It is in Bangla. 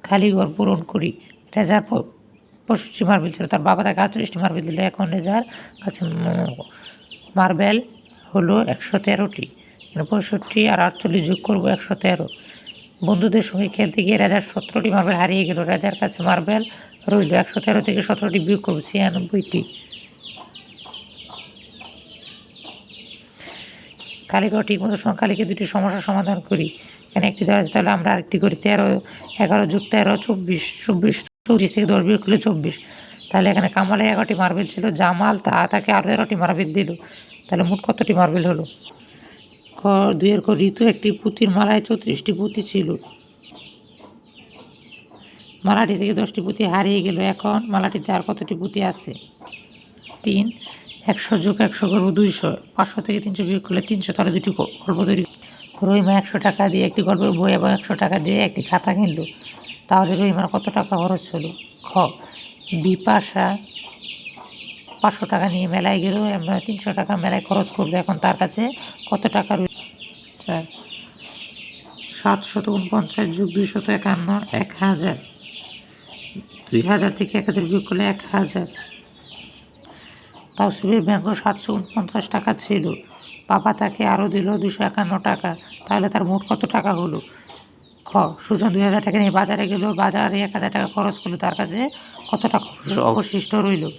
খালি ঘর পূরণ করি। রেজার 65টি মার্বেল ছিল, তার বাবা তাকে 48টি মার্বেল দিল। এখন রেজার কাছে মার্বেল হলো 113টি। 65 আর 48 যোগ করবো 113। বন্ধুদের সঙ্গে খেলতে গিয়ে রেজার 17টি মার্বেল হারিয়ে গেল। রেজার কাছে মার্বেল রইল 113 থেকে 17টি বিয়োগ করবো 96টি। কালীঘর ঠিকমতো কালীকে দুটি সমস্যার সমাধান করি। এখানে একটি দেওয়া আছে, তাহলে আমরা আরেকটি করি। 13 11 যোগ 13 24 24 24 থেকে 10 বিয়োগ করলে 24। তাহলে এখানে কামালে 11টি মার্বেল ছিল, জামাল তাকে আরও 13টি মার্বেল দিল। তাহলে মোট কতটি মার্বেল হলো? 2 ঋতু একটি পুঁতির মালায় 34টি পুঁতি ছিল। মালাটি থেকে 10টি পুঁতি হারিয়ে গেল। এখন মালাটিতে আর কতটি পুঁতি আছে? 3। 100 যোগ 100 করবো 200। 500 থেকে 300 বিয়োগ করলে 300। তাহলে দুটি গল্প তৈরি। রহিমা 100 টাকা দিয়ে একটি গল্পের বই এবং 100 টাকা দিয়ে একটি খাতা কিনল। তাহলে রহিমার কত টাকা খরচ হলো? খ। বিপাশা 500 টাকা নিয়ে মেলায় গেল, আমরা 300 টাকা মেলায় খরচ করবে। এখন তার কাছে কত টাকা রইল? 4। 749 যোগ 251 1000। 2000 থেকে 1000 বিয়োগ করলে 1000। তাওসিফের ব্যাংকে 749 টাকা ছিল, বাবা তাকে আরও দিল 251 টাকা। তাহলে তার মোট কত টাকা হলো? খ। সুজন 2000 টাকা নিয়ে বাজারে গেল, বাজারে 1000 টাকা খরচ করলো, তার কাছে কত টাকা অবশিষ্ট রইল?